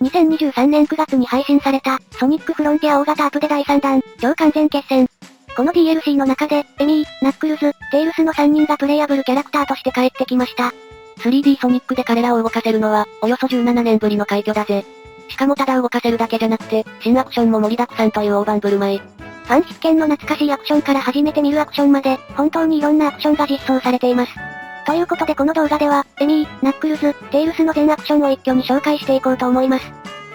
2023年9月に配信された、ソニックフロンティア大型アップで第3弾、超完全決戦。この DLC の中で、エミー、ナックルズ、テイルスの3人がプレイヤブルキャラクターとして帰ってきました。3D ソニックで彼らを動かせるのは、およそ17年ぶりの快挙だぜ。しかもただ動かせるだけじゃなくて、新アクションも盛りだくさんという大盤振る舞い。ファン必見の懐かしいアクションから初めて見るアクションまで、本当にいろんなアクションが実装されています。ということでこの動画では、エミー、ナックルズ、テイルスの全アクションを一挙に紹介していこうと思います。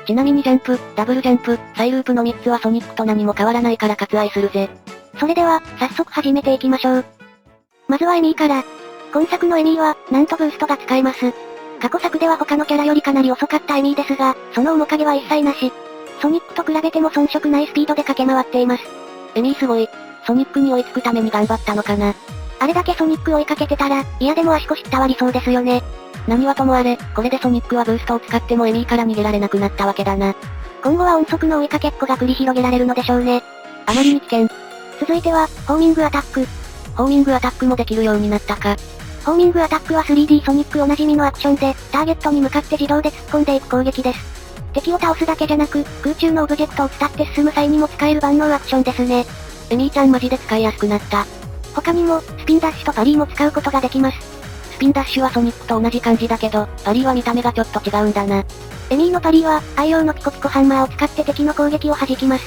ちなみにジャンプ、ダブルジャンプ、サイループの3つはソニックと何も変わらないから割愛するぜ。それでは、早速始めていきましょう。まずはエミーから。今作のエミーは、なんとブーストが使えます。過去作では他のキャラよりかなり遅かったエミーですが、その面影は一切なし。ソニックと比べても遜色ないスピードで駆け回っています。エミーすごい。ソニックに追いつくために頑張ったのかな。あれだけソニック追いかけてたら、いやでも足腰伝わりそうですよね。何はともあれ、これでソニックはブーストを使ってもエミーから逃げられなくなったわけだな。今後は音速の追いかけっこが繰り広げられるのでしょうね。あまりに危険。続いては、ホーミングアタック。ホーミングアタックもできるようになったか。ホーミングアタックは 3D ソニックおなじみのアクションで、ターゲットに向かって自動で突っ込んでいく攻撃です。敵を倒すだけじゃなく、空中のオブジェクトを伝って進む際にも使える万能アクションですね。エミーちゃんマジで使いやすくなった。他にも、スピンダッシュとパリーも使うことができます。スピンダッシュはソニックと同じ感じだけど、パリーは見た目がちょっと違うんだな。エミーのパリーは、愛用のピコピコハンマーを使って敵の攻撃を弾きます。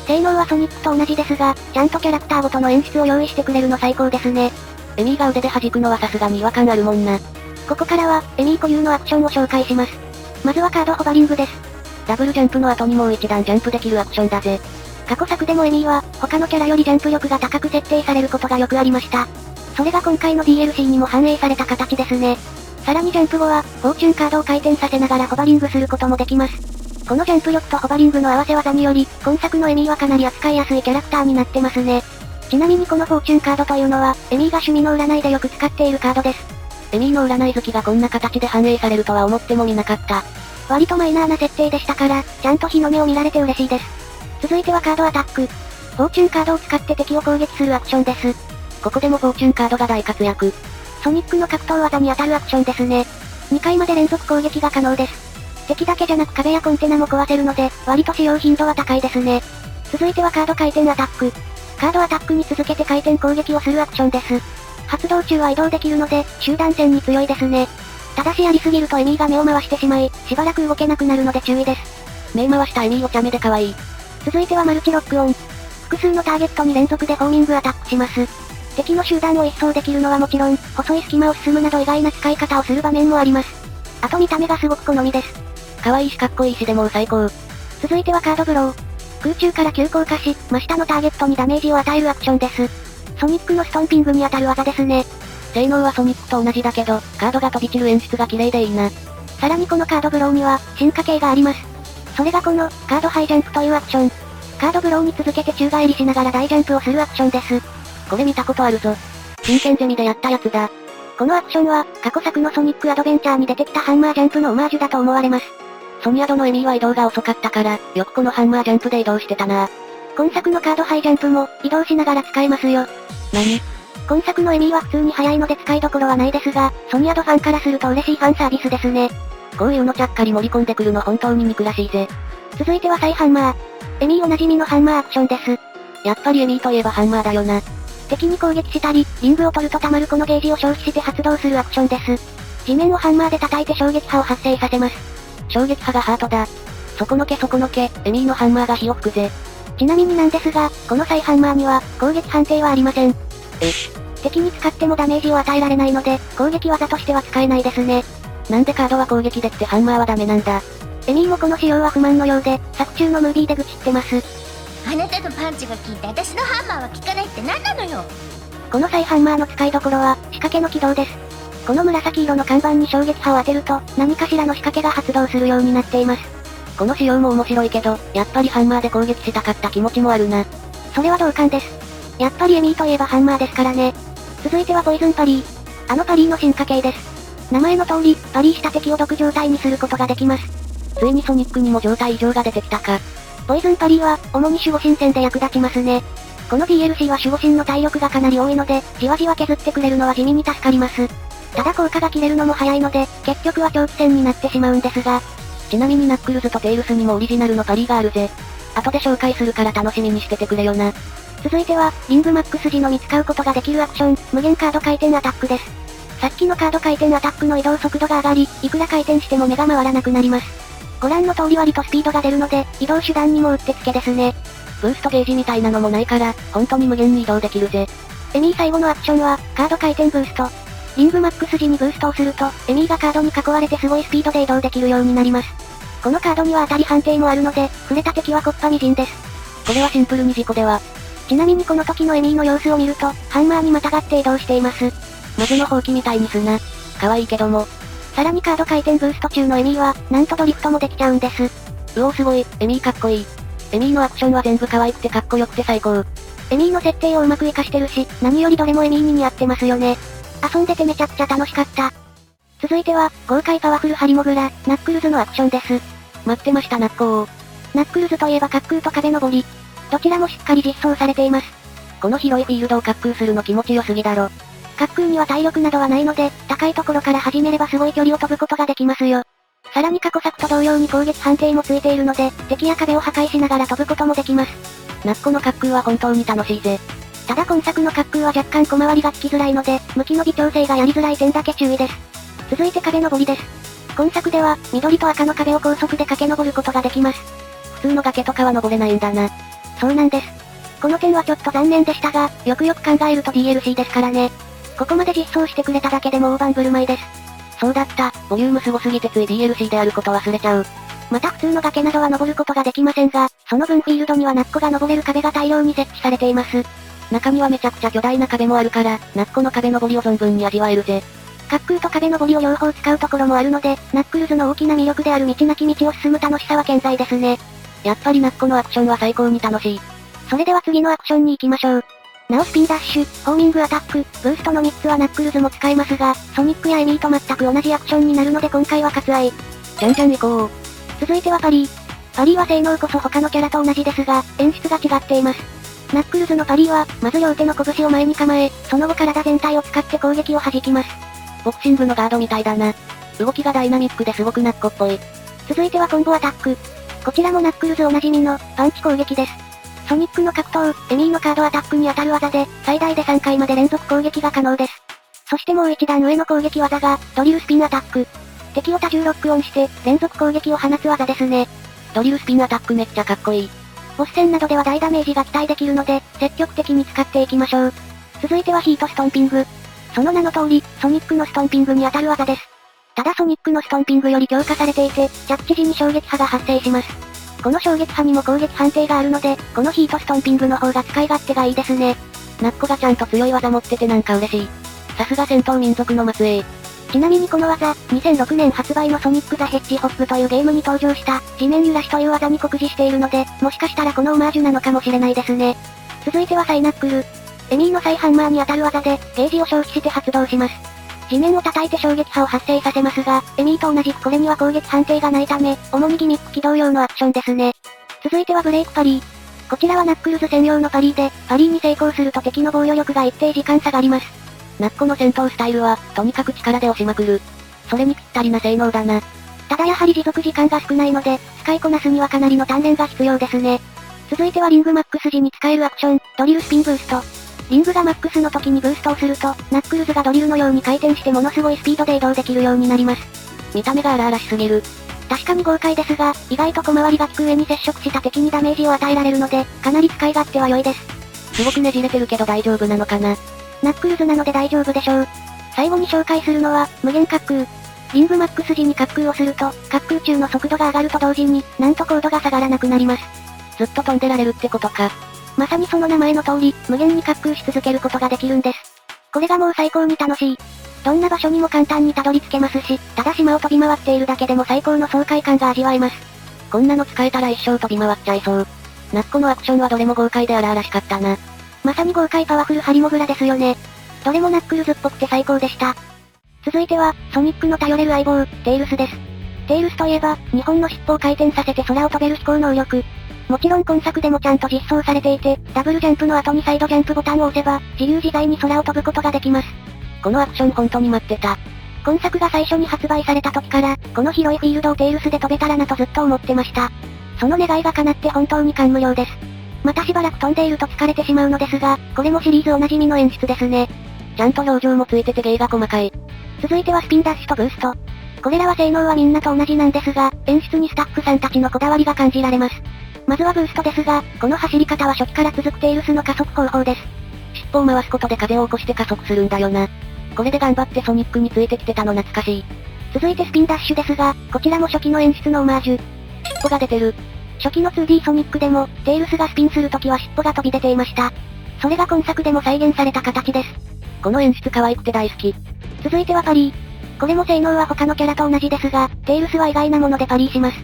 性能はソニックと同じですが、ちゃんとキャラクターごとの演出を用意してくれるの最高ですね。エミーが腕で弾くのはさすがに違和感あるもんな。ここからは、エミー固有のアクションを紹介します。まずはカードホバリングです。ダブルジャンプの後にもう一段ジャンプできるアクションだぜ。過去作でもエミーは、他のキャラよりジャンプ力が高く設定されることがよくありました。それが今回の DLC にも反映された形ですね。さらにジャンプ後は、フォーチュンカードを回転させながらホバリングすることもできます。このジャンプ力とホバリングの合わせ技により、今作のエミーはかなり扱いやすいキャラクターになってますね。ちなみにこのフォーチュンカードというのは、エミーが趣味の占いでよく使っているカードです。エミーの占い好きがこんな形で反映されるとは思ってもみなかった。割とマイナーな設定でしたから、ちゃんと日の目を見られて嬉しいです。続いてはカードアタック。フォーチュンカードを使って敵を攻撃するアクションです。ここでもフォーチュンカードが大活躍。ソニックの格闘技に当たるアクションですね。2回まで連続攻撃が可能です。敵だけじゃなく壁やコンテナも壊せるので、割と使用頻度は高いですね。続いてはカード回転アタック。カードアタックに続けて回転攻撃をするアクションです。発動中は移動できるので、集団戦に強いですね。ただしやりすぎるとエミーが目を回してしまい、しばらく動けなくなるので注意です。目回したエミーお茶目で可愛い。続いてはマルチロックオン。複数のターゲットに連続でホーミングアタックします。敵の集団を一掃できるのはもちろん、細い隙間を進むなど意外な使い方をする場面もあります。あと見た目がすごく好みです。可愛いしかっこいいしでも最高。続いてはカードブロー。空中から急降下し、真下のターゲットにダメージを与えるアクションです。ソニックのストンピングに当たる技ですね。性能はソニックと同じだけど、カードが飛び散る演出が綺麗でいいな。さらにこのカードブローには、進化系があります。それがこの、カードハイジャンプというアクション。カードブローに続けて宙返りしながら大ジャンプをするアクションです。これ見たことあるぞ。真剣ゼミでやったやつだ。このアクションは、過去作のソニックアドベンチャーに出てきたハンマージャンプのオマージュだと思われます。ソニアドのエミーは移動が遅かったから、よくこのハンマージャンプで移動してたな。今作のカードハイジャンプも、移動しながら使えますよ。何？今作のエミーは普通に速いので使いどころはないですが、ソニアドファンからすると嬉しいファンサービスですね。こういうのちゃっかり盛り込んでくるの本当に憎らしいぜ。続いてはサイハンマー。エミーおなじみのハンマーアクションです。やっぱりエミーといえばハンマーだよな。敵に攻撃したり、リングを取ると溜まるこのゲージを消費して発動するアクションです。地面をハンマーで叩いて衝撃波を発生させます。衝撃波がハートだ。そこのけ、エミーのハンマーが火を吹くぜ。ちなみになんですが、このサイハンマーには、攻撃判定はありません。敵に使ってもダメージを与えられないので、攻撃技としては使えないですね。なんでカードは攻撃できてハンマーはダメなんだ。エミーもこの仕様は不満のようで、作中のムービーで愚痴ってます。あなたのパンチが効いて私のハンマーは効かないって何なのよ。このサイハンマーの使いどころは、仕掛けの起動です。この紫色の看板に衝撃波を当てると、何かしらの仕掛けが発動するようになっています。この仕様も面白いけど、やっぱりハンマーで攻撃したかった気持ちもあるな。それは同感です。やっぱりエミーといえばハンマーですからね。続いてはポイズンパリー。あのパリーの進化系です。名前の通り、パリーした敵を毒状態にすることができます。ついにソニックにも状態異常が出てきたか。ポイズンパリーは、主に守護神戦で役立ちますね。この DLC は守護神の体力がかなり多いので、じわじわ削ってくれるのは地味に助かります。ただ効果が切れるのも早いので、結局は長期戦になってしまうんですが、ちなみにナックルズとテイルスにもオリジナルのパリがあるぜ。後で紹介するから楽しみにしててくれよな。続いては、リングマックス時のみ使うことができるアクション、無限カード回転アタックです。さっきのカード回転アタックの移動速度が上がり、いくら回転しても目が回らなくなります。ご覧の通り割とスピードが出るので、移動手段にもうってつけですね。ブーストゲージみたいなのもないから、本当に無限に移動できるぜ。エミー最後のアクションは、カード回転ブースト。リングマックス時にブーストをすると、エミーがカードに囲われてすごいスピードで移動できるようになります。このカードには当たり判定もあるので、触れた敵は木っ端みじんです。これはシンプルに事故では。ちなみにこの時のエミーの様子を見ると、ハンマーにまたがって移動しています。魔女のほうきみたいにすな。可愛いけども。さらにカード回転ブースト中のエミーは、なんとドリフトもできちゃうんです。うおーすごい、エミーかっこいい。エミーのアクションは全部可愛くてかっこよくて最高。エミーの設定をうまく活かしてるし、何よりどれもエミーに似合ってますよね。遊んでてめちゃくちゃ楽しかった。続いては、豪快パワフルハリモグラ、ナックルズのアクションです。待ってましたナッコー。ナックルズといえば滑空と壁登り。どちらもしっかり実装されています。この広いフィールドを滑空するの気持ちよすぎだろ。滑空には体力などはないので、高いところから始めればすごい距離を飛ぶことができますよ。さらに過去作と同様に攻撃判定もついているので、敵や壁を破壊しながら飛ぶこともできます。ナッコの滑空は本当に楽しいぜ。ただ今作の滑空は若干小回りが効きづらいので、向きの微調整がやりづらい点だけ注意です。続いて壁登りです。今作では、緑と赤の壁を高速で駆け上ることができます。普通の崖とかは登れないんだな。そうなんです。この点はちょっと残念でしたが、よくよく考えると DLC ですからね。ここまで実装してくれただけでも大盤振る舞いです。そうだった、ボリュームすごすぎてつい DLC であること忘れちゃう。また普通の崖などは登ることができませんが、その分フィールドにはナッコが登れる壁が大量に設置されています。中にはめちゃくちゃ巨大な壁もあるから、ナッコの壁登りを存分に味わえるぜ。滑空と壁登りを両方使うところもあるので、ナックルズの大きな魅力である道なき道を進む楽しさは健在ですね。やっぱりナッコのアクションは最高に楽しい。それでは次のアクションに行きましょう。なおスピンダッシュ、ホーミングアタック、ブーストの3つはナックルズも使えますが、ソニックやエミーと全く同じアクションになるので今回は割愛。じゃんじゃん行こう。続いてはパリー。パリーは性能こそ他のキャラと同じですが、演出が違っています。ナックルズのパリーは、まず両手の拳を前に構え、その後体全体を使って攻撃を弾きます。ボクシングのガードみたいだな。動きがダイナミックですごくナッコっぽい。続いてはコンボアタック。こちらもナックルズおなじみの、パンチ攻撃です。ソニックの格闘、エミーのカードアタックに当たる技で、最大で3回まで連続攻撃が可能です。そしてもう一段上の攻撃技が、ドリルスピンアタック。敵を多重ロックオンして、連続攻撃を放つ技ですね。ドリルスピンアタックめっちゃかっこいい。ボス戦などでは大ダメージが期待できるので、積極的に使っていきましょう。続いてはヒートストンピング。その名の通り、ソニックのストンピングに当たる技です。ただソニックのストンピングより強化されていて、着地時に衝撃波が発生します。この衝撃波にも攻撃判定があるので、このヒートストンピングの方が使い勝手がいいですね。ナッコがちゃんと強い技持っててなんか嬉しい。さすが戦闘民族の末裔。ちなみにこの技、2006年発売のソニック・ザ・ヘッジホッグというゲームに登場した、地面揺らしという技に酷似しているので、もしかしたらこのオマージュなのかもしれないですね。続いてはサイナックル。エミーのサイハンマーに当たる技で、ゲージを消費して発動します。地面を叩いて衝撃波を発生させますが、エミーと同じくこれには攻撃判定がないため、主にギミック起動用のアクションですね。続いてはブレイクパリー。こちらはナックルズ専用のパリーで、パリーに成功すると敵の防御力が一定時間下がります。ナッコの戦闘スタイルは、とにかく力で押しまくる。それにぴったりな性能だな。ただやはり持続時間が少ないので、使いこなすにはかなりの鍛錬が必要ですね。続いてはリングマックス時に使えるアクション、ドリルスピンブースト。リングがマックスの時にブーストをすると、ナックルズがドリルのように回転してものすごいスピードで移動できるようになります。見た目が荒々しすぎる。確かに豪快ですが、意外と小回りが利く上に接触した敵にダメージを与えられるので、かなり使い勝手は良いです。すごくねじれてるけど大丈夫なのかな。ナックルズなので大丈夫でしょう。最後に紹介するのは、無限滑空。リングマックス時に滑空をすると、滑空中の速度が上がると同時に、なんと高度が下がらなくなります。ずっと飛んでられるってことか。まさにその名前の通り、無限に滑空し続けることができるんです。これがもう最高に楽しい。どんな場所にも簡単にたどり着けますし、ただ島を飛び回っているだけでも最高の爽快感が味わえます。こんなの使えたら一生飛び回っちゃいそう。ナッコのアクションはどれも豪快で荒々しかったな。まさに豪快パワフルハリモグラですよね。どれもナックルズっぽくて最高でした。続いては、ソニックの頼れる相棒、テイルスです。テイルスといえば、2本の尻尾を回転させて空を飛べる飛行能力。もちろん今作でもちゃんと実装されていて、ダブルジャンプの後にサイドジャンプボタンを押せば、自由自在に空を飛ぶことができます。このアクション本当に待ってた。今作が最初に発売された時から、この広いフィールドをテイルスで飛べたらなとずっと思ってました。その願いが叶って本当に感無量です。またしばらく飛んでいると疲れてしまうのですが、これもシリーズおなじみの演出ですね。ちゃんと表情もついてて芸が細かい。続いてはスピンダッシュとブースト。これらは性能はみんなと同じなんですが、演出にスタッフさんたちのこだわりが感じられます。まずはブーストですが、この走り方は初期から続くテイルスの加速方法です。尻尾を回すことで風を起こして加速するんだよな。これで頑張ってソニックについてきてたの懐かしい。続いてスピンダッシュですが、こちらも初期の演出のオマージュ。尻尾が出てる。初期の 2D ソニックでも、テイルスがスピンするときは尻尾が飛び出ていました。それが今作でも再現された形です。この演出可愛くて大好き。続いてはパリー。これも性能は他のキャラと同じですが、テイルスは意外なものでパリーします。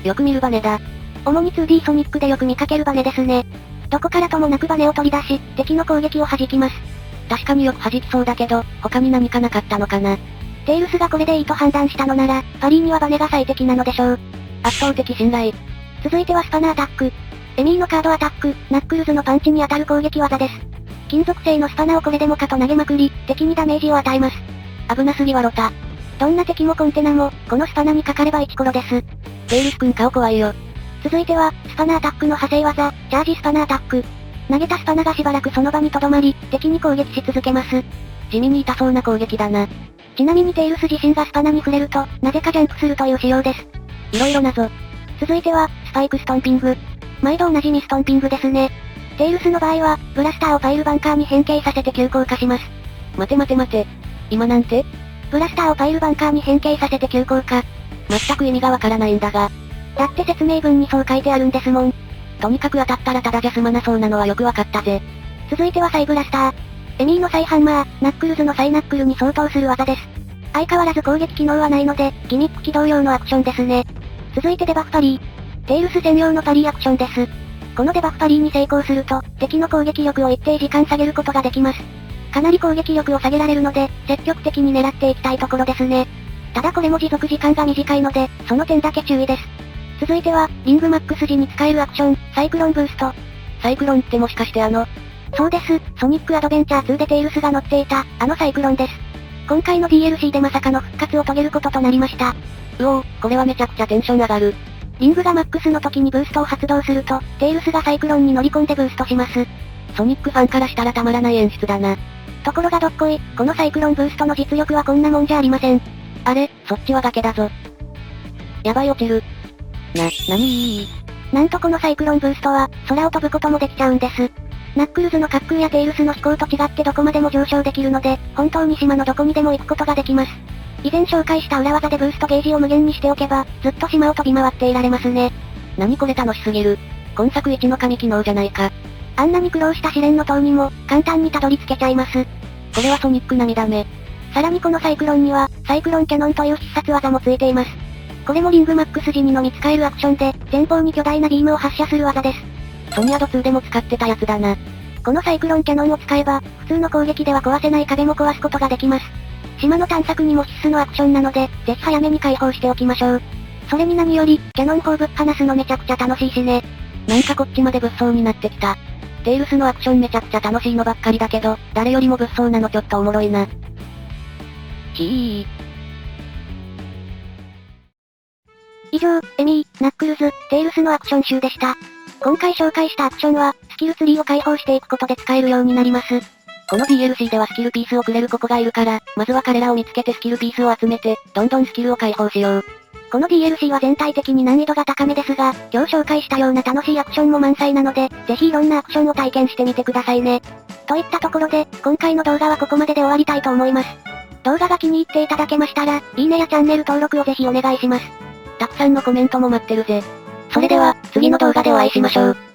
よく見るバネだ。主に 2D ソニックでよく見かけるバネですね。どこからともなくバネを取り出し、敵の攻撃を弾きます。確かによく弾きそうだけど、他に何かなかったのかな。テイルスがこれでいいと判断したのなら、パリーにはバネが最適なのでしょう。圧倒的信頼。続いてはスパナアタック。エミーのカードアタック、ナックルズのパンチに当たる攻撃技です。金属製のスパナをこれでもかと投げまくり、敵にダメージを与えます。危なすぎわろた。どんな敵もコンテナも、このスパナにかかればイチコロです。テイルスくん顔怖いよ。続いては、スパナアタックの派生技、チャージスパナアタック。投げたスパナがしばらくその場に留まり、敵に攻撃し続けます。地味に痛そうな攻撃だな。ちなみにテイルス自身がスパナに触れると、なぜかジャンプするという仕様です。いろいろ謎。続いては、スパイクストンピング。毎度おなじみストンピングですね。テイルスの場合は、ブラスターをファイルバンカーに変形させて急降下します。待て待て待て。今なんて？ブラスターをファイルバンカーに変形させて急降下。全く意味がわからないんだが。だって説明文にそう書いてあるんですもん。とにかく当たったらただじゃ済まなそうなのはよくわかったぜ。続いてはサイブラスター。エミーのサイハンマー、ナックルズのサイナックルに相当する技です。相変わらず攻撃機能はないので、ギミック起動用のアクションですね。続いてデバフパリー。テイルス専用のパリーアクションです。このデバフパリーに成功すると、敵の攻撃力を一定時間下げることができます。かなり攻撃力を下げられるので、積極的に狙っていきたいところですね。ただこれも持続時間が短いので、その点だけ注意です。続いては、リングマックス時に使えるアクション、サイクロンブースト。サイクロンってもしかしてそうです、ソニックアドベンチャー2でテイルスが乗っていた、サイクロンです。今回の DLC でまさかの復活を遂げることとなりました。これはめちゃくちゃテンション上がる。リングがマックスの時にブーストを発動すると、テイルスがサイクロンに乗り込んでブーストします。ソニックファンからしたらたまらない演出だな。ところがどっこい、このサイクロンブーストの実力はこんなもんじゃありません。あれ、そっちは崖だぞ。やばい落ちる。なんとこのサイクロンブーストは、空を飛ぶこともできちゃうんです。ナックルズの滑空やテイルスの飛行と違ってどこまでも上昇できるので、本当に島のどこにでも行くことができます。以前紹介した裏技でブーストゲージを無限にしておけば、ずっと島を飛び回っていられますね。何これ楽しすぎる。今作一の神機能じゃないか。あんなに苦労した試練の塔にも、簡単にたどり着けちゃいます。これはソニック並みだめ。さらにこのサイクロンには、サイクロンキャノンという必殺技もついています。これもリングマックス時にのみ使えるアクションで、前方に巨大なビームを発射する技です。ソニアド2でも使ってたやつだな。このサイクロンキャノンを使えば、普通の攻撃では壊せない壁も壊すことができます。島の探索にも必須のアクションなので、ぜひ早めに解放しておきましょう。それに何より、キャノン砲ぶっ放すのめちゃくちゃ楽しいしね。なんかこっちまで物騒になってきた。テイルスのアクションめちゃくちゃ楽しいのばっかりだけど、誰よりも物騒なのちょっとおもろいな。以上、エミー、ナックルズ、テイルスのアクション集でした。今回紹介したアクションは、スキルツリーを解放していくことで使えるようになります。この DLC ではスキルピースをくれる子がいるから、まずは彼らを見つけてスキルピースを集めて、どんどんスキルを解放しよう。この DLC は全体的に難易度が高めですが、今日紹介したような楽しいアクションも満載なので、ぜひいろんなアクションを体験してみてくださいね。といったところで、今回の動画はここまでで終わりたいと思います。動画が気に入っていただけましたら、いいねやチャンネル登録をぜひお願いします。たくさんのコメントも待ってるぜ。それでは、次の動画でお会いしましょう。